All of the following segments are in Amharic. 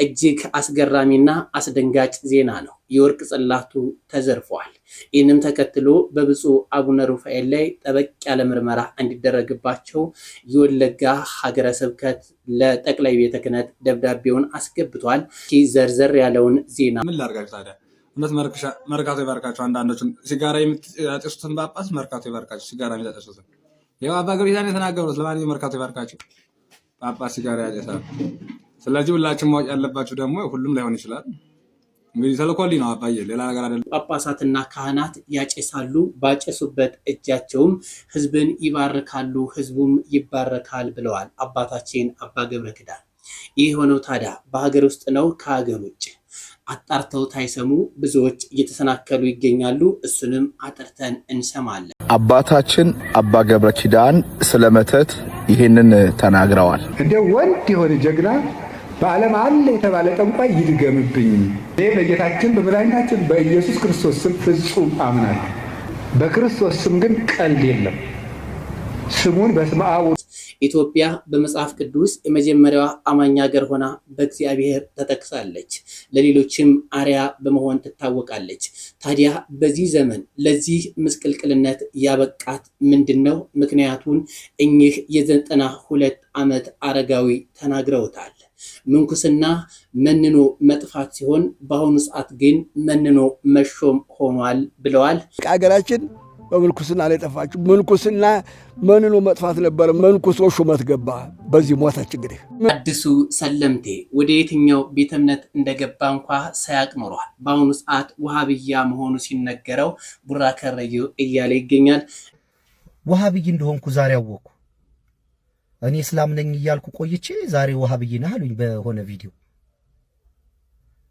እጅግ አስገራሚና አስደንጋጭ ዜና ነው። የወርቅ ጽላቱ ተዘርፏል። ይህንም ተከትሎ በብፁዕ አቡነ ሩፋኤል ላይ ጠበቅ ያለ ምርመራ እንዲደረግባቸው የወለጋ ሀገረ ስብከት ለጠቅላይ ቤተ ክህነት ደብዳቤውን አስገብቷል። ዘርዘር ያለውን ዜና ምን ላድርጋችሁ ታዲያ? እውነት መርካቶ ይባርካችሁ። አንዳንዶቹን ሲጋራ የሚያጨሱትን ጳጳስ መርካቶ ይባርካችሁ። ሲጋራ የሚያጨሱትን ያው አባ ገብረኪዳን የተናገሩት። ለማንኛውም መርካቶ ይባርካችሁ። ጳጳስ ሲጋራ ያጨሳል። ስለዚህ ሁላችሁም ማወቅ ያለባችሁ ደግሞ ሁሉም ላይሆን ይችላል። እንግዲህ ተልኮልኝ ነው አባዬ፣ ሌላ ነገር አይደለም። ጳጳሳትና ካህናት ያጨሳሉ። ባጨሱበት እጃቸውም ህዝብን ይባርካሉ፣ ህዝቡም ይባረካል ብለዋል አባታችን አባ ገብረኪዳን። ይህ ሆነው ታዲያ በሀገር ውስጥ ነው ከሀገር ውጭ? አጣርተው ታይሰሙ ብዙዎች እየተሰናከሉ ይገኛሉ። እሱንም አጥርተን እንሰማለን። አባታችን አባ ገብረኪዳን ስለመተት ይህንን ተናግረዋል። እንደ ወንድ የሆነ ጀግና በዓለም አለ የተባለ ጠንቋይ ይድገምብኝ። እኔ በጌታችን በመድኃኒታችን በኢየሱስ ክርስቶስ ስም ፍጹም አምናለሁ። በክርስቶስ ስም ግን ቀልድ የለም። ስሙን በስመ አብ። ኢትዮጵያ በመጽሐፍ ቅዱስ የመጀመሪያዋ አማኝ ሀገር ሆና በእግዚአብሔር ተጠቅሳለች። ለሌሎችም አርያ በመሆን ትታወቃለች። ታዲያ በዚህ ዘመን ለዚህ ምስቅልቅልነት ያበቃት ምንድነው? ምክንያቱን እኚህ የ92 ዓመት አረጋዊ ተናግረውታል። ምንኩስና መንኖ መጥፋት ሲሆን በአሁኑ ሰዓት ግን መንኖ መሾም ሆኗል ብለዋል። ሀገራችን በምንኩስና ላይ ጠፋችሁ። ምንኩስና መንኖ መጥፋት ነበር። መንኩሶ ሹመት ገባ። በዚህ ሞታች። እንግዲህ አዲሱ ሰለምቴ ወደ የትኛው ቤተ እምነት እንደገባ እንኳ ሳያቅ ኖሯል። በአሁኑ ሰዓት ውሃብያ መሆኑ ሲነገረው ቡራ ከረዩ እያለ ይገኛል። ውሃብይ እንደሆንኩ ዛሬ አወቅኩ። እኔ እስላም ነኝ እያልኩ ቆይቼ ዛሬ ውሃብይ ነህ አሉኝ በሆነ ቪዲዮ።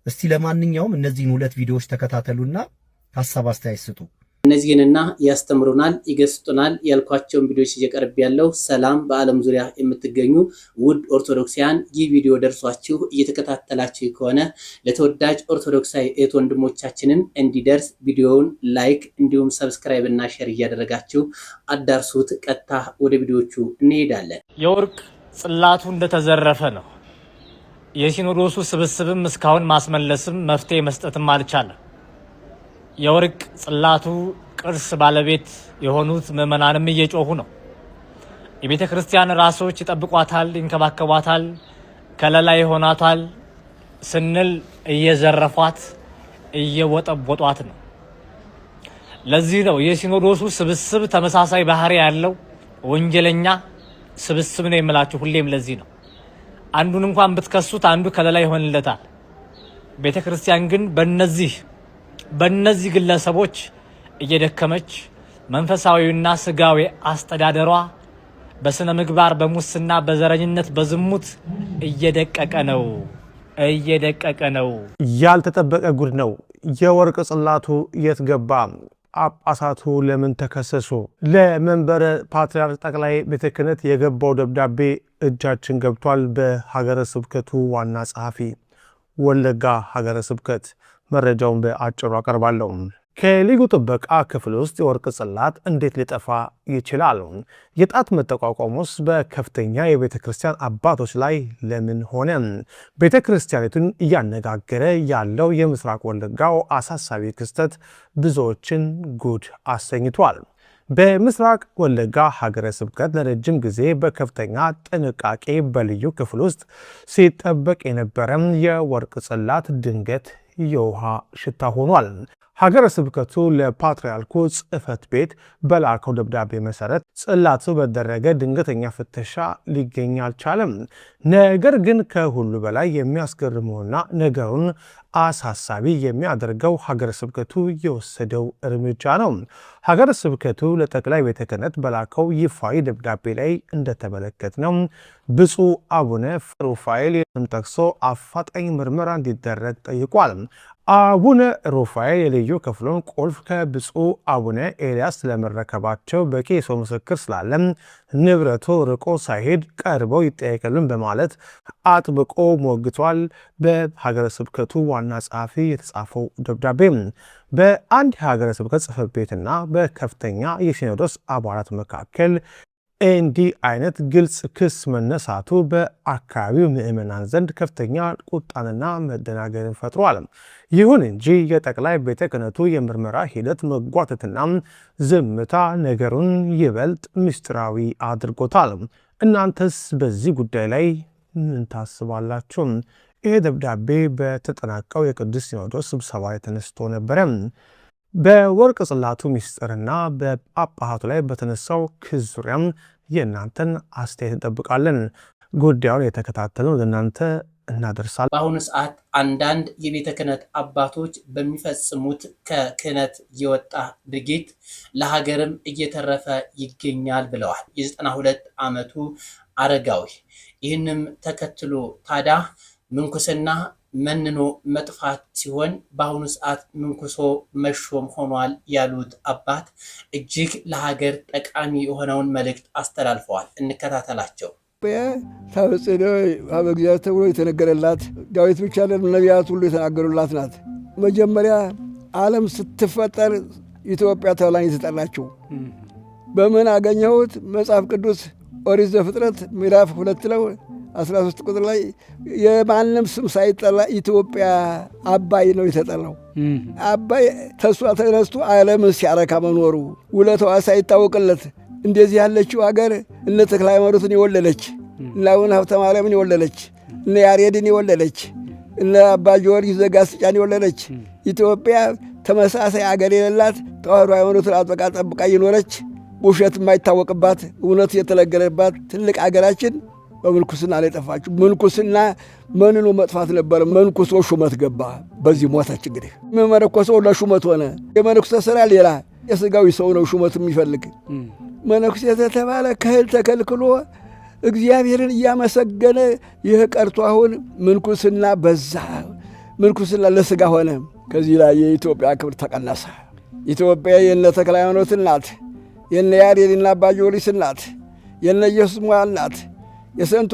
እስቲ ለማንኛውም እነዚህን ሁለት ቪዲዮዎች ተከታተሉና ሐሳብ አስተያየት ስጡ። እነዚህንና ያስተምሩናል፣ ይገስጡናል ያልኳቸውን ቪዲዮዎች እየቀርብ ያለው። ሰላም በዓለም ዙሪያ የምትገኙ ውድ ኦርቶዶክሳውያን፣ ይህ ቪዲዮ ደርሷችሁ እየተከታተላችሁ ከሆነ ለተወዳጅ ኦርቶዶክሳዊ እህት ወንድሞቻችንን እንዲደርስ ቪዲዮውን ላይክ እንዲሁም ሰብስክራይብ እና ሼር እያደረጋችሁ አዳርሱት። ቀጥታ ወደ ቪዲዮቹ እንሄዳለን። የወርቅ ጽላቱ እንደተዘረፈ ነው። የሲኖዶሱ ስብስብም እስካሁን ማስመለስም መፍትሄ መስጠትም አልቻለም። የወርቅ ጽላቱ ቅርስ ባለቤት የሆኑት ምዕመናንም እየጮሁ ነው። የቤተ ክርስቲያን ራሶች ይጠብቋታል፣ ይንከባከቧታል፣ ከለላ ይሆናታል ስንል እየዘረፏት እየወጠቦጧት ነው። ለዚህ ነው የሲኖዶሱ ስብስብ ተመሳሳይ ባህሪ ያለው ወንጀለኛ ስብስብ ነው የምላችሁ። ሁሌም ለዚህ ነው አንዱን እንኳን ብትከሱት አንዱ ከለላ ይሆንለታል። ቤተ ክርስቲያን ግን በእነዚህ ግለሰቦች እየደከመች መንፈሳዊና ስጋዊ አስተዳደሯ በስነ ምግባር፣ በሙስና፣ በዘረኝነት፣ በዝሙት እየደቀቀ ነው። ያልተጠበቀ ጉድ ነው። የወርቅ ጽላቱ የት ገባ? ጳጳሳቱ ለምን ተከሰሱ? ለመንበረ ፓትርያርክ ጠቅላይ ቤተ ክህነት የገባው ደብዳቤ እጃችን ገብቷል። በሀገረ ስብከቱ ዋና ጸሐፊ ወለጋ ሀገረ ስብከት መረጃውን በአጭሩ አቀርባለሁ። ከልዩ ጥበቃ ክፍል ውስጥ የወርቅ ጽላት እንዴት ሊጠፋ ይችላል? የጣት መጠቋቋሙስ በከፍተኛ የቤተ ክርስቲያን አባቶች ላይ ለምን ሆነ? ቤተ ክርስቲያኒቱን እያነጋገረ ያለው የምስራቅ ወለጋው አሳሳቢ ክስተት ብዙዎችን ጉድ አሰኝቷል። በምስራቅ ወለጋ ሀገረ ስብከት ለረጅም ጊዜ በከፍተኛ ጥንቃቄ በልዩ ክፍል ውስጥ ሲጠበቅ የነበረ የወርቅ ጽላት ድንገት የውሃ ሽታ ሆኗል። ሀገረ ስብከቱ ለፓትርያርኩ ጽሕፈት ቤት በላከው ደብዳቤ መሰረት ጽላቱ በተደረገ ድንገተኛ ፍተሻ ሊገኝ አልቻለም። ነገር ግን ከሁሉ በላይ የሚያስገርመውና ነገሩን አሳሳቢ የሚያደርገው ሀገረ ስብከቱ የወሰደው እርምጃ ነው። ሀገረ ስብከቱ ለጠቅላይ ቤተ ክህነት በላከው ይፋዊ ደብዳቤ ላይ እንደተመለከትነው ብፁዕ አቡነ ሩፋኤል ስም ጠቅሶ አፋጣኝ ምርመራ እንዲደረግ ጠይቋል። አቡነ ሩፋኤል የልዩ ክፍሉን ቁልፍ ከብፁዕ አቡነ ኤልያስ ስለመረከባቸው በቂ የሰው ምስክር ስላለ ንብረቱ ርቆ ሳይሄድ ቀርበው ይጠየቅልን በማለት አጥብቆ ሞግቷል። በሀገረ ስብከቱ ዋና ጸሐፊ የተጻፈው ደብዳቤ በአንድ ሀገረ ስብከት ጽሕፈት ቤትና በከፍተኛ የሲኖዶስ አባላት መካከል እንዲህ አይነት ግልጽ ክስ መነሳቱ በአካባቢው ምዕመናን ዘንድ ከፍተኛ ቁጣንና መደናገርን ፈጥሯል። ይሁን እንጂ የጠቅላይ ቤተ ክህነቱ የምርመራ ሂደት መጓተትና ዝምታ ነገሩን ይበልጥ ምስጢራዊ አድርጎታል። እናንተስ በዚህ ጉዳይ ላይ ምን ታስባላችሁ? ይህ ደብዳቤ በተጠናቀው የቅዱስ ሲኖዶስ ስብሰባ ላይ ተነስቶ ነበረ። በወርቅ ጽላቱ ምስጢርና በጳጳሳቱ ላይ በተነሳው ክስ ዙሪያም የእናንተን አስተያየት እንጠብቃለን። ጉዳዩን የተከታተለው ለእናንተ እናደርሳለን። በአሁኑ ሰዓት አንዳንድ የቤተ ክህነት አባቶች በሚፈጽሙት ከክህነት የወጣ ድርጊት ለሀገርም እየተረፈ ይገኛል ብለዋል የ92 ዓመቱ አረጋዊ። ይህንም ተከትሎ ታዲያ ምንኩስና መንኖ መጥፋት ሲሆን በአሁኑ ሰዓት ምንኩሶ መሾም ሆኗል ያሉት አባት እጅግ ለሀገር ጠቃሚ የሆነውን መልእክት አስተላልፈዋል። እንከታተላቸው። ታበጽዶ አበግዚያት ተብሎ የተነገረላት ዳዊት ብቻ አይደለም ነቢያት ሁሉ የተናገሩላት ናት። መጀመሪያ ዓለም ስትፈጠር ኢትዮጵያ ተብላ የተጠራችው በምን አገኘሁት? መጽሐፍ ቅዱስ ኦሪት ዘፍጥረት ምዕራፍ 2 ላይ 13 ቁጥር ላይ የማንም ስም ሳይጠራ ኢትዮጵያ አባይ ነው የተጠራው። አባይ ተሷ ተነስቶ ዓለምን ሲያረካ መኖሩ ውለታዋ ሳይታወቅለት እንደዚህ ያለችው ሀገር እነ ተክለ ሃይማኖትን የወለደች እነ አቡነ ሀብተ ማርያምን የወለደች እነ ያሬድን የወለደች እነ አባ ጊዮርጊስ ዘጋስጫን የወለደች ኢትዮጵያ ተመሳሳይ አገር የሌላት ተዋሕዶ ሃይማኖትን አጥብቃ ጠብቃ የኖረች ውሸት የማይታወቅባት እውነት የተለገለባት ትልቅ አገራችን በምንኩስና ላይ ጠፋችሁ። ምንኩስና መንኖ መጥፋት ነበር። መንኩሶ ሹመት ገባ። በዚህ ሞታች። እንግዲህ መነኮሰው ለሹመት ሆነ። የመነኩሴ ስራ ሌላ፣ የሥጋዊ ሰው ነው ሹመት የሚፈልግ። መነኩሴ የተባለ ከእህል ተከልክሎ እግዚአብሔርን እያመሰገነ ይህ ቀርቶ አሁን ምንኩስና በዛ። ምንኩስና ለሥጋ ሆነ። ከዚህ ላይ የኢትዮጵያ ክብር ተቀነሰ። ኢትዮጵያ የነ ተክለ ሃይማኖት ናት፣ የነ ያሬድና አባ ጊዮርጊስ ናት፣ የነ ኢየሱስ ሞዐ ናት፣ የሰንቶ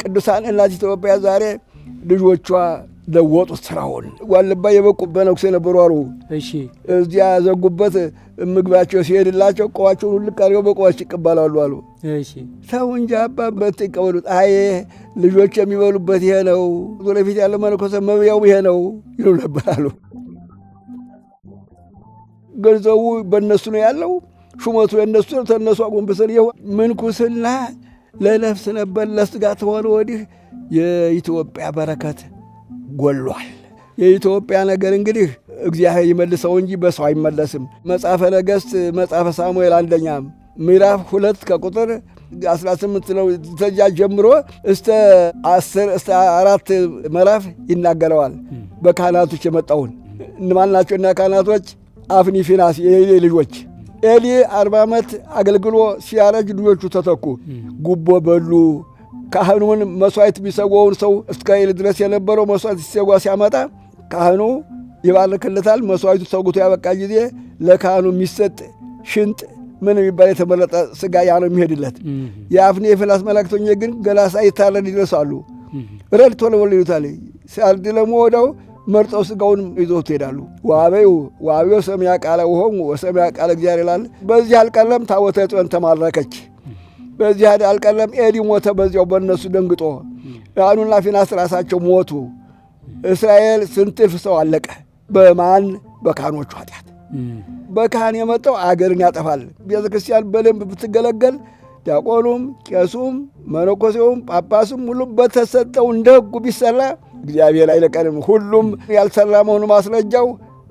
ቅዱሳን እናት ኢትዮጵያ ዛሬ ልጆቿ ለወጡት ስራውን። ዋልባ የበቁ መነኩሴ ነበሩ አሉ። እሺ እዚያ ዘጉበት ምግባቸው ሲሄድላቸው ቆዋቸውን ሁሉ ቀርበው በቆዋቸው ይቀበላሉ አሉ። እሺ ተው እንጂ አባበት ይቀበሉት። አይ ልጆች የሚበሉበት ይሄ ነው፣ ወደፊት ያለ መነኮሴ መብያው ይሄ ነው ይሉ ነበር አሉ። ገንዘቡ በእነሱ ነው ያለው፣ ሹመቱ የእነሱ ነው። ተነሱ አጎንብሰን ይኸው ምንኩስና ለነፍስ ነበር፣ ለሥጋ ተሆነ ወዲህ የኢትዮጵያ በረከት ጎሏል። የኢትዮጵያ ነገር እንግዲህ እግዚአብሔር ይመልሰው እንጂ በሰው አይመለስም። መጽሐፈ ነገሥት መጽሐፈ ሳሙኤል 1 ምዕራፍ 2 ከቁጥር 18 ነው ተጃ ጀምሮ እስከ 10 እስከ 4 ምዕራፍ ይናገረዋል። በካህናቶች የመጣውን እነማን ናቸው? እና ካህናቶች አፍኒ፣ ፊናስ የኤሊ ልጆች። ኤሊ 40 ዓመት አገልግሎ ሲያረጅ ልጆቹ ተተኩ። ጉቦ በሉ። ካህኑን መስዋዕት ቢሰዋውን ሰው እስከ ኤሊ ድረስ የነበረው መስዋዕት ሲሰዋ ሲያመጣ ካህኑ ይባርክለታል። መስዋዕቱ ሰውቶ ያበቃ ጊዜ ለካህኑ የሚሰጥ ሽንጥ ምን የሚባል የተመረጠ ስጋ ያ ነው የሚሄድለት። የአፍኒ የፊናስ መላእክተኞች ግን ገና ሳይታረድ ይደርሳሉ። ረድቶ ለወልዩታል ሲያርድ ለመወዳው መርጠው ስጋውን ይዞት ይሄዳሉ። ዋቤው ሰሚያ ቃለ ውሆሙ ወሰሚያ ቃለ እግዚአብሔር ይላል። በዚህ አልቀረም ታቦተ ጽዮን ተማረከች። በዚህ አልቀረም ኤሊ ሞተ። በዚያው በእነሱ ደንግጦ ካህኑና ፊናስ ራሳቸው ሞቱ። እስራኤል ስንት እልፍ ሰው አለቀ። በማን? በካህኖቹ ኃጢአት። በካህን የመጣው አገርን ያጠፋል። ቤተ ክርስቲያን በደንብ ብትገለገል ዲያቆኑም፣ ቄሱም፣ መነኮሴውም፣ ጳጳሱም ሁሉም በተሰጠው እንደ ሕጉ ቢሰራ እግዚአብሔር አይለቀንም። ሁሉም ያልሰራ መሆኑ ማስረጃው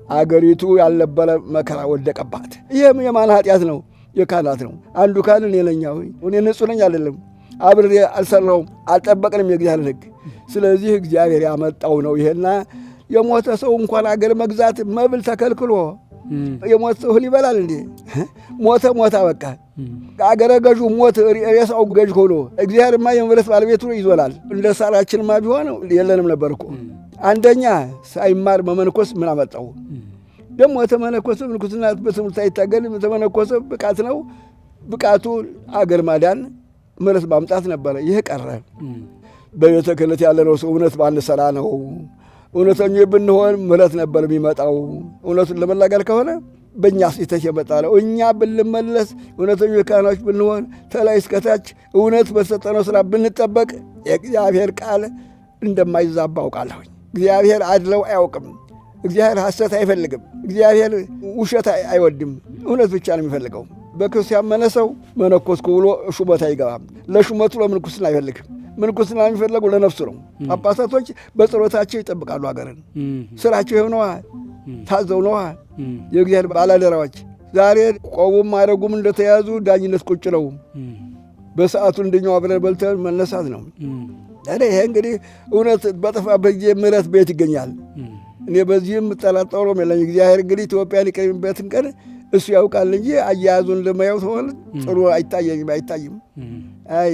አገሪቱ ያልነበረ መከራ ወደቀባት። ይህም የማን ኃጢአት ነው? የካህናት ነው። አንዱ ካህን እኔ ነኝ፣ እኔ ንጹሕ ነኝ አይደለም፣ አብሬ አልሰራውም፣ አልጠበቅንም የእግዚአብሔር ሕግ። ስለዚህ እግዚአብሔር ያመጣው ነው ይሄና የሞተ ሰው እንኳን አገር መግዛት መብል ተከልክሎ የሞተ ሰው እህል ይበላል እንዴ? ሞተ በቃ። አገረ ገዡ ሞት፣ ሬሳው ገዥ ሆኖ እግዚአብሔርማ የምሕረት ባለቤቱ ይዞናል። እንደ ሳራችንማ ቢሆን የለንም ነበር እኮ። አንደኛ ሳይማር መመንኮስ ምን አመጣው? ደግሞ የተመነኮሰ ምንኩስና በትምህርት አይታገል። የተመነኮሰ ብቃት ነው። ብቃቱ አገር ማዳን ምሕረት ማምጣት ነበረ። ይህ ቀረ። በቤተ ክህነት ያለነው ሰው እውነት ባንሰራ ነው። እውነተኞች ብንሆን ምሕረት ነበር የሚመጣው። እውነቱን ለመናገር ከሆነ በእኛ ስህተት የመጣ ነው። እኛ ብንመለስ እውነተኞች ካህናዎች ብንሆን ተላይ እስከታች እውነት በሰጠነው ሥራ ብንጠበቅ የእግዚአብሔር ቃል እንደማይዛባ አውቃለሁኝ። እግዚአብሔር አድለው አያውቅም። እግዚአብሔር ሐሰት አይፈልግም። እግዚአብሔር ውሸት አይወድም። እውነት ብቻ ነው የሚፈልገው። በክርስቶስ ያመነ ሰው መነኮስኩ ብሎ ሹመት አይገባም። ለሹመቱ ለምንኩስና አይፈልግም። ምንኩስና የሚፈለጉ ለነፍሱ ነው። ጳጳሳቶች በጸሎታቸው ይጠብቃሉ አገርን። ስራቸው የሆነዋ ታዘው ነዋ የእግዚአብሔር ባላደራዎች። ዛሬ ቆቡም ማዕረጉም እንደተያዙ ዳኝነት ቁጭ ነው። በሰዓቱ እንደኛው አብረን በልተን መነሳት ነው። ይሄ እንግዲህ እውነት በጠፋበት ጊዜ ምሕረት ቤት ይገኛል። እኔ በዚህም ጠላጣውሎም የለኝ። እግዚአብሔር እንግዲህ ኢትዮጵያን ይቀርብበትን ቀን እሱ ያውቃል እንጂ አያያዙን እንደማየው ተሆነ ጥሩ አይታይም። አይ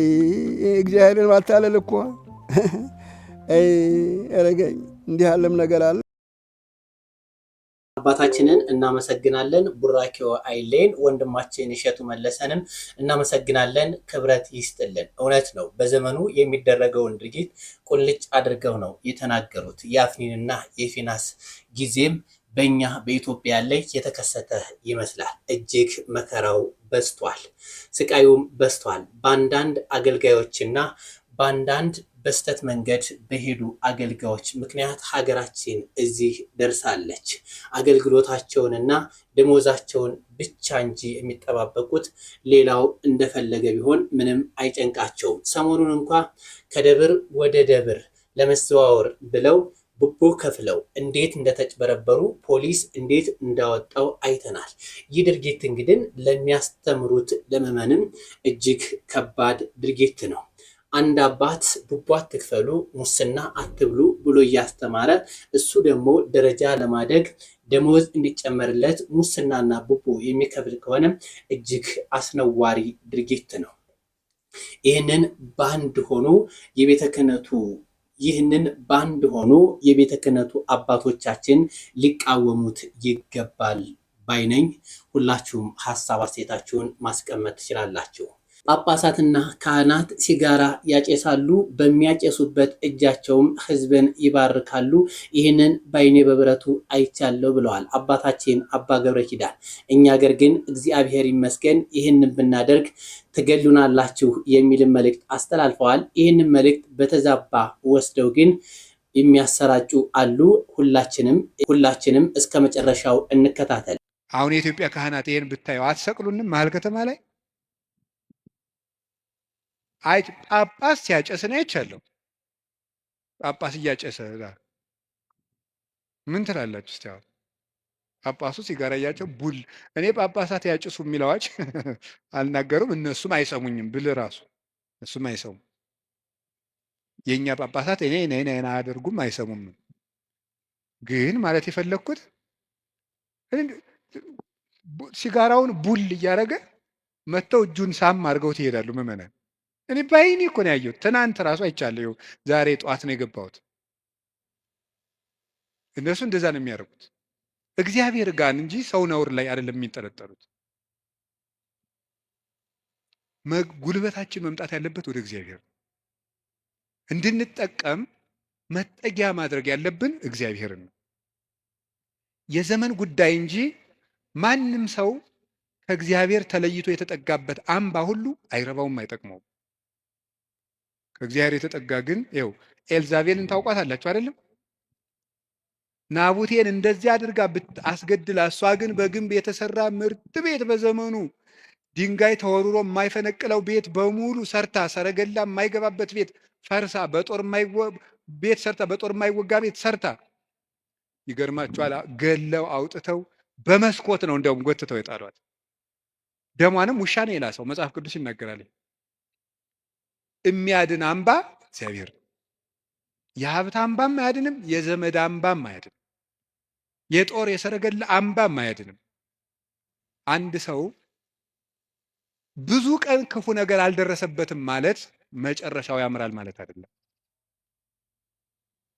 እግዚአብሔርን ማታለል እኮ አይ ረገኝ እንዲህ ያለም ነገር አለ። አባታችንን እናመሰግናለን። ቡራኬው አይሌን። ወንድማችን እሸቱ መለሰንም እናመሰግናለን። ክብረት ይስጥልን። እውነት ነው፣ በዘመኑ የሚደረገውን ድርጊት ቁልጭ አድርገው ነው የተናገሩት። የአፍኒንና የፊናስ ጊዜም በእኛ በኢትዮጵያ ላይ የተከሰተ ይመስላል። እጅግ መከራው በዝቷል፣ ስቃዩም በዝቷል። በአንዳንድ አገልጋዮችና በአንዳንድ በስተት መንገድ በሄዱ አገልጋዮች ምክንያት ሀገራችን እዚህ ደርሳለች። አገልግሎታቸውንና ደሞዛቸውን ብቻ እንጂ የሚጠባበቁት ሌላው እንደፈለገ ቢሆን ምንም አይጨንቃቸውም። ሰሞኑን እንኳ ከደብር ወደ ደብር ለመዘዋወር ብለው ቡቦ ከፍለው እንዴት እንደተጭበረበሩ ፖሊስ እንዴት እንዳወጣው አይተናል። ይህ ድርጊት እንግዲህ ለሚያስተምሩት ለምዕመንም እጅግ ከባድ ድርጊት ነው። አንድ አባት ቡቦ አትክፈሉ፣ ሙስና አትብሉ ብሎ እያስተማረ እሱ ደግሞ ደረጃ ለማደግ ደሞዝ እንዲጨመርለት ሙስናና ቡቦ የሚከፍል ከሆነ እጅግ አስነዋሪ ድርጊት ነው። ይህንን በአንድ ሆኖ የቤተ ክህነቱ አባቶቻችን ሊቃወሙት ይገባል ባይነኝ። ሁላችሁም ሀሳብ አስተያየታችሁን ማስቀመጥ ትችላላችሁ። ጳጳሳትና ካህናት ሲጋራ ያጨሳሉ፣ በሚያጨሱበት እጃቸውም ሕዝብን ይባርካሉ። ይህንን በዓይኔ በብረቱ አይቻለሁ ብለዋል አባታችን አባ ገብረ ኪዳን። እኛ ሀገር ግን እግዚአብሔር ይመስገን ይህንን ብናደርግ ትገሉናላችሁ የሚልን መልእክት አስተላልፈዋል። ይህንን መልእክት በተዛባ ወስደው ግን የሚያሰራጩ አሉ። ሁላችንም እስከ መጨረሻው እንከታተል። አሁን የኢትዮጵያ ካህናት ይህን ብታየው አትሰቅሉንም? መሀል ከተማ ላይ ጳጳስ ሲያጨስ ነው አይቻለሁ። ጳጳስ እያጨሰ ምን ትላላችሁ? እስቲ አሁን ጳጳሱ ሲጋራ እያጨው ቡል እኔ ጳጳሳት ያጭሱ የሚል አዋጅ አልናገሩም፣ እነሱም አይሰሙኝም ብል ራሱ እሱም አይሰሙም። የእኛ ጳጳሳት እኔ አያደርጉም፣ አይሰሙም። ግን ማለት የፈለግኩት ሲጋራውን ቡል እያደረገ መጥተው እጁን ሳም አድርገው ትሄዳሉ ምዕመናን። እኔ በዓይኔ እኮ ነው ያየሁት። ትናንት ራሱ አይቻለሁ። ዛሬ ጠዋት ነው የገባሁት። እነሱ እንደዛ ነው የሚያደርጉት። እግዚአብሔር ጋር እንጂ ሰው ነውር ላይ አይደለም የሚንጠለጠሉት። ጉልበታችን መምጣት ያለበት ወደ እግዚአብሔር ነው። እንድንጠቀም መጠጊያ ማድረግ ያለብን እግዚአብሔርን ነው። የዘመን ጉዳይ እንጂ ማንም ሰው ከእግዚአብሔር ተለይቶ የተጠጋበት አምባ ሁሉ አይረባውም፣ አይጠቅመውም። ከእግዚአብሔር የተጠጋ ግን ይኸው ኤልዛቤልን ታውቋታላችሁ አይደለም? ናቡቴን እንደዚህ አድርጋ አስገድላ፣ እሷ ግን በግንብ የተሰራ ምርጥ ቤት በዘመኑ ድንጋይ ተወርሮ የማይፈነቅለው ቤት በሙሉ ሰርታ፣ ሰረገላ የማይገባበት ቤት ፈርሳ፣ በጦር የማይወጋ ቤት ሰርታ፣ ይገርማችኋል፣ ገለው አውጥተው በመስኮት ነው እንደውም ጎትተው የጣሏት። ደሟንም ውሻ ነው የላሰው። መጽሐፍ ቅዱስ ይናገራል። የሚያድን አምባ እግዚአብሔር ነው። የሀብት አምባም አያድንም፣ የዘመድ አምባም አያድንም፣ የጦር የሰረገላ አምባም አያድንም። አንድ ሰው ብዙ ቀን ክፉ ነገር አልደረሰበትም ማለት መጨረሻው ያምራል ማለት አይደለም።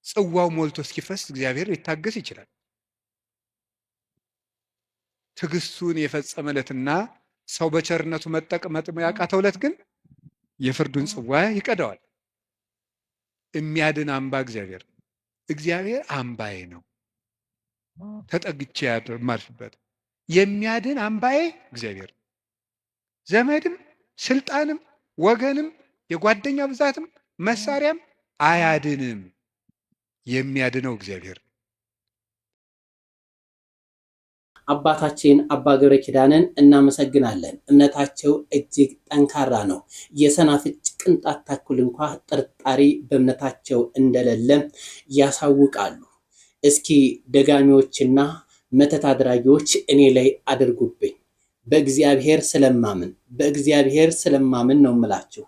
ጽዋው ሞልቶ እስኪፈስ እግዚአብሔር ሊታገስ ይችላል። ትዕግስቱን የፈጸመለትና ሰው በቸርነቱ መጠቅመጥ ያቃተው ዕለት ግን የፍርዱን ጽዋ ይቀዳዋል። የሚያድን አምባ እግዚአብሔር አምባዬ ነው፣ ተጠግቼ የማርፍበት። የሚያድን አምባዬ እግዚአብሔር። ዘመድም ስልጣንም ወገንም የጓደኛ ብዛትም መሳሪያም አያድንም። የሚያድነው እግዚአብሔር። አባታችን አባ ገብረ ኪዳንን እናመሰግናለን። እምነታቸው እጅግ ጠንካራ ነው። የሰናፍጭ ቅንጣት ታክል እንኳ ጥርጣሬ በእምነታቸው እንደሌለ ያሳውቃሉ። እስኪ ደጋሚዎችና መተት አድራጊዎች እኔ ላይ አድርጉብኝ፣ በእግዚአብሔር ስለማምን ነው የምላችሁ፣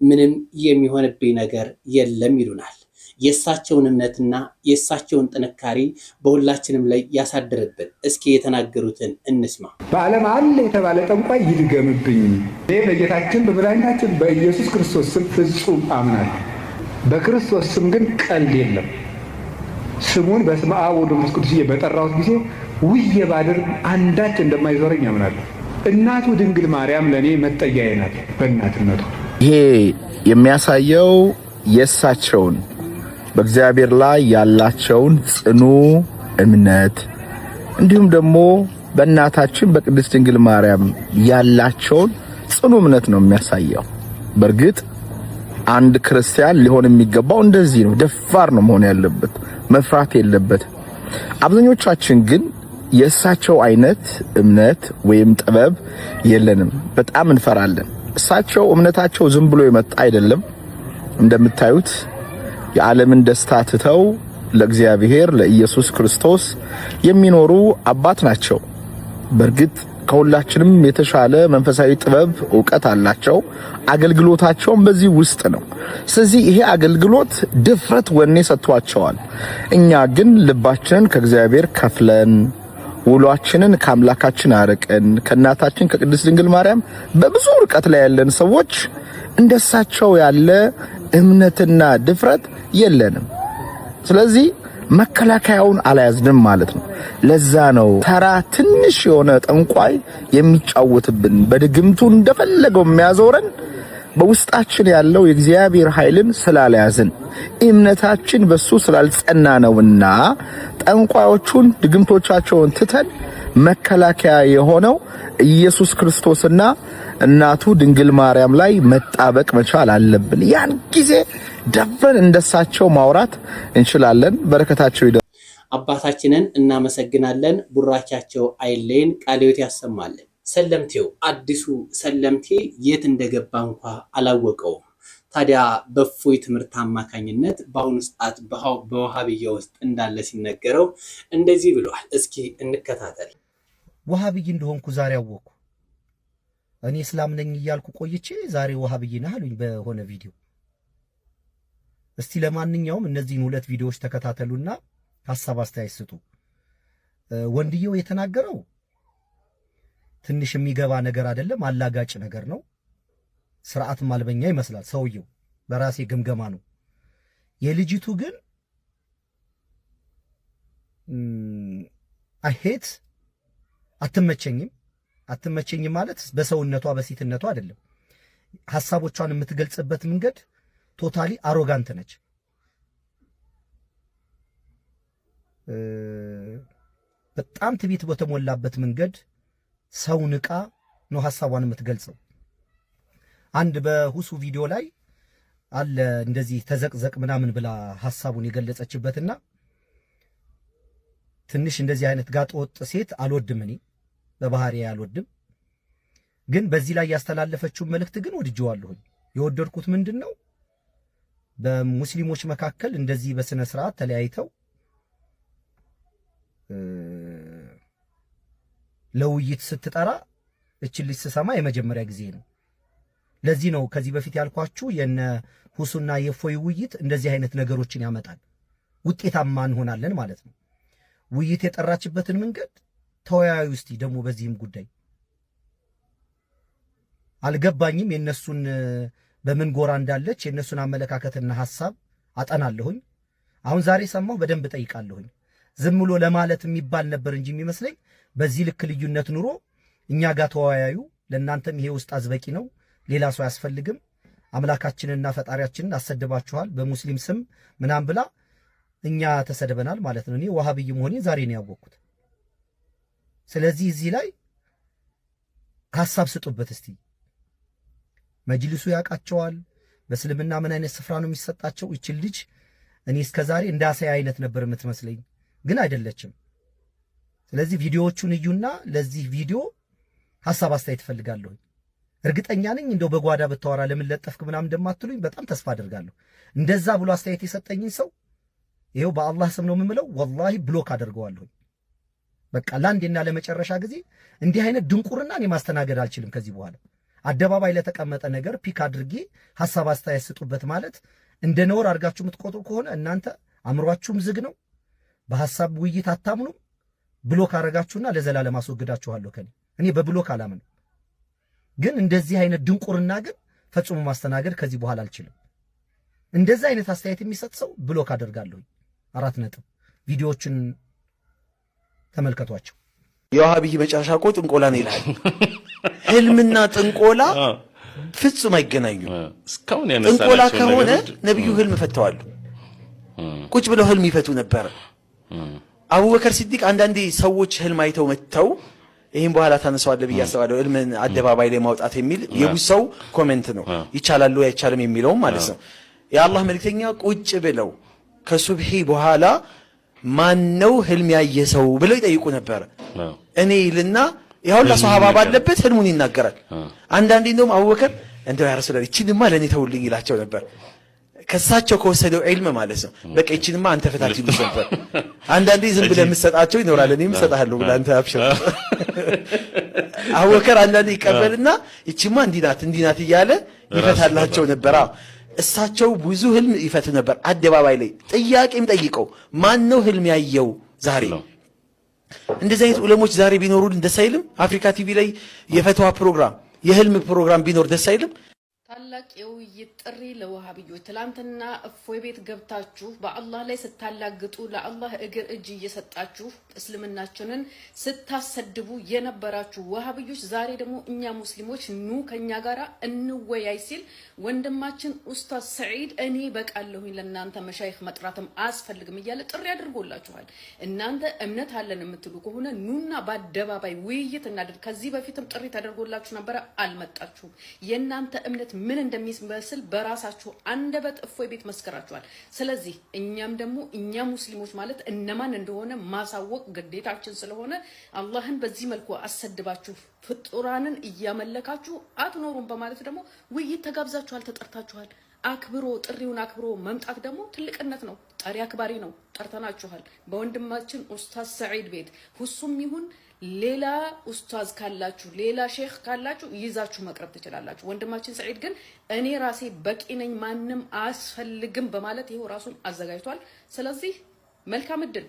ምንም የሚሆንብኝ ነገር የለም ይሉናል። የእሳቸውን እምነትና የእሳቸውን ጥንካሬ በሁላችንም ላይ ያሳድርብን። እስኪ የተናገሩትን እንስማ። በዓለም አለ የተባለ ጠንቋይ ይድገምብኝ። እኔ በጌታችን በመድኃኒታችን በኢየሱስ ክርስቶስ ስም ፍጹም አምናለሁ። በክርስቶስ ስም ግን ቀልድ የለም። ስሙን በስመ አብ ወወልድ ወመንፈስ ቅዱስ በጠራሁት ጊዜ ውዬ ባድር አንዳች እንደማይዞረኝ አምናለሁ። እናቱ ድንግል ማርያም ለእኔ መጠጊያዬ ናት። በእናትነቱ ይሄ የሚያሳየው የእሳቸውን በእግዚአብሔር ላይ ያላቸውን ጽኑ እምነት እንዲሁም ደግሞ በእናታችን በቅድስት ድንግል ማርያም ያላቸውን ጽኑ እምነት ነው የሚያሳየው። በእርግጥ አንድ ክርስቲያን ሊሆን የሚገባው እንደዚህ ነው። ደፋር ነው መሆን ያለበት፣ መፍራት የለበት። አብዛኞቻችን ግን የእሳቸው አይነት እምነት ወይም ጥበብ የለንም። በጣም እንፈራለን። እሳቸው እምነታቸው ዝም ብሎ የመጣ አይደለም። እንደምታዩት የዓለምን ደስታ ትተው ለእግዚአብሔር ለኢየሱስ ክርስቶስ የሚኖሩ አባት ናቸው። በእርግጥ ከሁላችንም የተሻለ መንፈሳዊ ጥበብ ዕውቀት አላቸው። አገልግሎታቸውም በዚህ ውስጥ ነው። ስለዚህ ይሄ አገልግሎት ድፍረት ወኔ ሰጥቷቸዋል። እኛ ግን ልባችንን ከእግዚአብሔር ከፍለን ውሏችንን ከአምላካችን አርቀን ከእናታችን ከቅድስት ድንግል ማርያም በብዙ ርቀት ላይ ያለን ሰዎች እንደሳቸው ያለ እምነትና ድፍረት የለንም። ስለዚህ መከላከያውን አላያዝንም ማለት ነው። ለዛ ነው ተራ ትንሽ የሆነ ጠንቋይ የሚጫወትብን በድግምቱ እንደፈለገው የሚያዞረን በውስጣችን ያለው የእግዚአብሔር ኃይልን ስላልያዝን እምነታችን በሱ ስላልጸና ነውና ጠንቋዮቹን ድግምቶቻቸውን ትተን መከላከያ የሆነው ኢየሱስ ክርስቶስና እናቱ ድንግል ማርያም ላይ መጣበቅ መቻል አለብን። ያን ጊዜ ደፍረን እንደሳቸው ማውራት እንችላለን። በረከታቸው ይደ አባታችንን እናመሰግናለን። ቡራኪያቸው አይለይን፣ ቃለ ሕይወት ያሰማልን። ሰለምቴው አዲሱ ሰለምቴ የት እንደገባ እንኳ አላወቀውም። ታዲያ በእፎይ ትምህርት አማካኝነት በአሁኑ ሰዓት በወሃብያ ውስጥ እንዳለ ሲነገረው እንደዚህ ብሏል። እስኪ እንከታተል። ወሃብይ እንደሆንኩ ዛሬ አወቅኩ። እኔ እስላም ነኝ እያልኩ ቆይቼ ዛሬ ወሃብይ ነህ አሉኝ በሆነ ቪዲዮ። እስቲ ለማንኛውም እነዚህን ሁለት ቪዲዮዎች ተከታተሉና ሐሳብ አስተያየት ስጡ። ወንድየው የተናገረው ትንሽ የሚገባ ነገር አይደለም፣ አላጋጭ ነገር ነው። ስርዓት ማልበኛ ይመስላል ሰውየው፣ በራሴ ግምገማ ነው። የልጅቱ ግን አይሄት አትመቸኝም ማለት በሰውነቷ በሴትነቷ አይደለም። ሐሳቦቿን የምትገልጽበት መንገድ ቶታሊ አሮጋንት ነች። በጣም ትዕቢት በተሞላበት መንገድ ሰው ንቃ ነው ሐሳቧን የምትገልጸው። አንድ በሁሱ ቪዲዮ ላይ አለ እንደዚህ ተዘቅዘቅ ምናምን ብላ ሐሳቡን የገለጸችበትና ትንሽ እንደዚህ አይነት ጋጥ ወጥ ሴት አልወድም፣ እኔ በባህሪዬ አልወድም። ግን በዚህ ላይ ያስተላለፈችው መልእክት ግን ወድጄዋለሁኝ። የወደድኩት ምንድነው በሙስሊሞች መካከል እንደዚህ በስነ ስርዓት ተለያይተው ለውይይት ስትጠራ እችን ልጅ ስሰማ የመጀመሪያ ጊዜ ነው። ለዚህ ነው ከዚህ በፊት ያልኳችሁ የነ ሁሱና የእፎይ ውይይት እንደዚህ አይነት ነገሮችን ያመጣል። ውጤታማ እንሆናለን ማለት ነው። ውይይት የጠራችበትን መንገድ ተወያዩ እስቲ ደግሞ በዚህም ጉዳይ አልገባኝም። የነሱን በምን ጎራ እንዳለች የነሱን አመለካከትና ሐሳብ አጠናለሁኝ። አሁን ዛሬ ሰማሁ፣ በደንብ ጠይቃለሁኝ። ዝም ብሎ ለማለት የሚባል ነበር እንጂ የሚመስለኝ በዚህ ልክ ልዩነት ኑሮ እኛ ጋር ተወያዩ፣ ለእናንተም ይሄ ውስጥ አዝበቂ ነው፣ ሌላ ሰው አያስፈልግም፣ አምላካችንና ፈጣሪያችንን አሰደባችኋል በሙስሊም ስም ምናምን ብላ እኛ ተሰደበናል ማለት ነው። እኔ ወሃብይ መሆኔ ዛሬ ነው ያወቅኩት። ስለዚህ እዚህ ላይ ሐሳብ ስጡበት እስቲ። መጅልሱ ያውቃቸዋል። በእስልምና ምን አይነት ስፍራ ነው የሚሰጣቸው? ይችል ልጅ እኔ እስከዛሬ እንዳሳይ አይነት ነበር የምትመስለኝ፣ ግን አይደለችም። ስለዚህ ቪዲዮዎቹን እዩና ለዚህ ቪዲዮ ሐሳብ አስተያየት እፈልጋለሁ። እርግጠኛ ነኝ እንደው በጓዳ ብታወራ ለምን ለጠፍክ ምናምን እንደማትሉኝ በጣም ተስፋ አደርጋለሁ። እንደዛ ብሎ አስተያየት የሰጠኝን ሰው ይሄው በአላህ ስም ነው የምምለው፣ ወላሂ ብሎክ አደርገዋለሁ። በቃ ለአንዴና ለመጨረሻ ጊዜ እንዲህ አይነት ድንቁርና እኔ ማስተናገድ አልችልም ከዚህ በኋላ። አደባባይ ለተቀመጠ ነገር ፒክ አድርጌ ሐሳብ አስተያየት ስጡበት ማለት እንደ ነውር አድርጋችሁ የምትቆጥሩ ከሆነ እናንተ አእምሯችሁም ዝግ ነው፣ በሐሳብ ውይይት አታምኑም። ብሎክ አደረጋችሁና ለዘላለም አስወግዳችኋለሁ ከኔ። እኔ በብሎክ አላምንም፣ ግን እንደዚህ አይነት ድንቁርና ግን ፈጽሞ ማስተናገድ ከዚህ በኋላ አልችልም። እንደዚህ አይነት አስተያየት የሚሰጥ ሰው ብሎክ አደርጋለሁ። 4 ነጥብ። ቪዲዮዎችን ተመልከቷቸው። የዋሃብይ መጨረሻ እኮ ጥንቆላ ነው ይላል። ህልምና ጥንቆላ ፍጹም አይገናኙም። ጥንቆላ ከሆነ ነብዩ ህልም ፈተዋል። ቁጭ ብለው ህልም ይፈቱ ነበር። አቡበከር ሲዲቅ አንዳንዴ ሰዎች ህልም አይተው መተው ይሄን በኋላ ታነሳዋለህ ብዬ አስባለሁ። ህልምን አደባባይ ላይ ማውጣት የሚል የብዙ ሰው ኮሜንት ነው። ይቻላል ወይ አይቻልም የሚለው ማለት ነው። የአላህ መልእክተኛ ቁጭ ብለው ከሱብሂ በኋላ ማን ነው ህልም ያየ ሰው ብለው ይጠይቁ ነበር። እኔ ይልና ያውላ ሱሐባ ባለበት ህልሙን ይናገራል። አንዳንዴ እንደውም አቡበከር እንደው ያ ረሱላህ እቺንማ ለኔ ተውልኝ ይላቸው ነበር። ከሳቸው ከወሰደው ዒልም ማለት ነው። በቃ እቺንማ አንተ ፈታች ይሉት ነበር። አንዳንዴ ዝም ብለህ የምትሰጣቸው ይኖራል። እኔም እሰጥሃለሁ ብለህ አንተ አብሽር። አቡበከር አንዳንዴ ይቀበልና እቺማ እንዲህ ናት እያለ ይፈታላቸው ነበር። እሳቸው ብዙ ህልም ይፈቱ ነበር አደባባይ ላይ። ጥያቄም ጠይቀው ማን ነው ህልም ያየው ዛሬ? እንደዚህ አይነት ዑለሞች ዛሬ ቢኖሩልን ደስ አይልም? አፍሪካ ቲቪ ላይ የፈትዋ ፕሮግራም የህልም ፕሮግራም ቢኖር ደስ አይልም? ታላቅ የውይይት ጥሪ ለወሃቢዮች። ትላንትና እፎይ ቤት ገብታችሁ በአላህ ላይ ስታላግጡ ለአላህ እግር እጅ እየሰጣችሁ እስልምናችንን ስታሰድቡ የነበራችሁ ወሃቢዮች ዛሬ ደግሞ እኛ ሙስሊሞች ኑ ከኛ ጋራ እንወያይ ሲል ወንድማችን ኡስታዝ ሰዒድ እኔ በቃለሁኝ ለእናንተ መሻይኽ መጥራትም አያስፈልግም እያለ ጥሪ አድርጎላችኋል። እናንተ እምነት አለን የምትሉ ከሆነ ኑና በአደባባይ ውይይት እናድርግ። ከዚህ በፊትም ጥሪ ተደርጎላችሁ ነበረ፣ አልመጣችሁም። የእናንተ እምነት ምን እንደሚመስል በራሳችሁ አንደበት እፎይ ቤት መስከራችኋል። ስለዚህ እኛም ደግሞ እኛ ሙስሊሞች ማለት እነማን እንደሆነ ማሳወቅ ግዴታችን ስለሆነ አላህን በዚህ መልኩ አሰድባችሁ ፍጡራንን እያመለካችሁ አትኖሩም በማለት ደግሞ ውይይት ተጋብዛችኋል፣ ተጠርታችኋል። አክብሮ ጥሪውን አክብሮ መምጣት ደግሞ ትልቅነት ነው። ጠሪ አክባሪ ነው። ጠርተናችኋል። በወንድማችን ኡስታዝ ሰዒድ ቤት ሁሱም ይሁን ሌላ ኡስታዝ ካላችሁ ሌላ ሼክ ካላችሁ ይዛችሁ መቅረብ ትችላላችሁ። ወንድማችን ሰዒድ ግን እኔ ራሴ በቂ ነኝ ማንም አያስፈልግም በማለት ይሄው ራሱን አዘጋጅቷል። ስለዚህ መልካም እድል።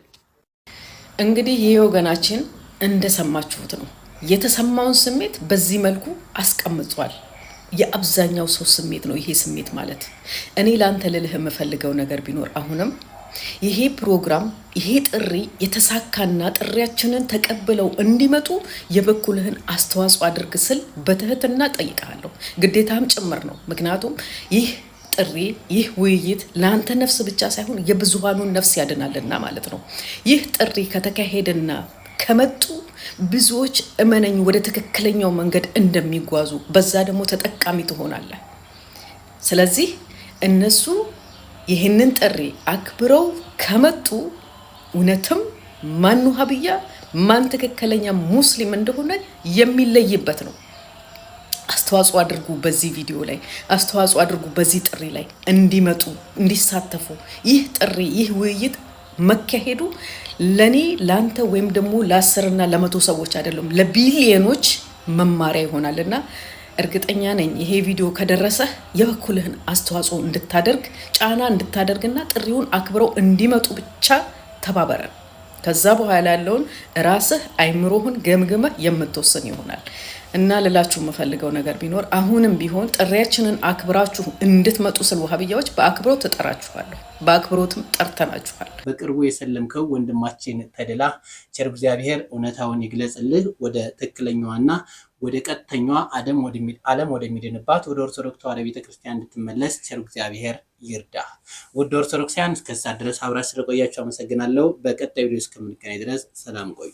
እንግዲህ ይሄ ወገናችን እንደሰማችሁት ነው። የተሰማውን ስሜት በዚህ መልኩ አስቀምጧል። የአብዛኛው ሰው ስሜት ነው ይሄ ስሜት ማለት። እኔ ላንተ ልልህ የምፈልገው ነገር ቢኖር አሁንም ይሄ ፕሮግራም ይሄ ጥሪ የተሳካና ጥሪያችንን ተቀብለው እንዲመጡ የበኩልህን አስተዋጽኦ አድርግ ስል በትህትና ጠይቃለሁ። ግዴታም ጭምር ነው። ምክንያቱም ይህ ጥሪ ይህ ውይይት ለአንተ ነፍስ ብቻ ሳይሆን የብዙሃኑን ነፍስ ያድናልና ማለት ነው። ይህ ጥሪ ከተካሄደና ከመጡ ብዙዎች እመነኝ ወደ ትክክለኛው መንገድ እንደሚጓዙ በዛ ደግሞ ተጠቃሚ ትሆናለህ። ስለዚህ እነሱ ይህንን ጥሪ አክብረው ከመጡ እውነትም ማን ወሃቢያ ማን ትክክለኛ ሙስሊም እንደሆነ የሚለይበት ነው። አስተዋጽኦ አድርጉ፣ በዚህ ቪዲዮ ላይ አስተዋጽኦ አድርጉ፣ በዚህ ጥሪ ላይ እንዲመጡ እንዲሳተፉ። ይህ ጥሪ ይህ ውይይት መካሄዱ ለኔ ላንተ ወይም ደግሞ ለ10 እና ለ100 ሰዎች አይደለም ለቢሊዮኖች መማሪያ ይሆናልና እርግጠኛ ነኝ ይሄ ቪዲዮ ከደረሰ የበኩልህን አስተዋጽኦ እንድታደርግ ጫና እንድታደርግና ጥሪውን አክብረው እንዲመጡ ብቻ ተባበረን። ከዛ በኋላ ያለውን ራስህ አይምሮህን ገምግመህ የምትወስን ይሆናል። እና ልላችሁ የምፈልገው ነገር ቢኖር አሁንም ቢሆን ጥሪያችንን አክብራችሁ እንድትመጡ ስለ ወሃቢያዎች በአክብሮት ተጠራችኋለሁ፣ በአክብሮትም ጠርተናችኋል። በቅርቡ የሰለምከው ወንድማችን ተድላ ቸር እግዚአብሔር እውነታውን ይግለጽልህ፣ ወደ ትክክለኛዋና ወደ ቀጥተኛዋ ዓለም ወደሚድንባት ወደ ኦርቶዶክስ ተዋሕዶ ቤተክርስቲያን እንድትመለስ ቸር እግዚአብሔር ይርዳ። ውድ ኦርቶዶክሳውያን እስከዛ ድረስ አብራችሁ ስለቆያችሁ አመሰግናለሁ። በቀጣዩ ቪዲዮ እስከምንገናኝ ድረስ ሰላም ቆዩ።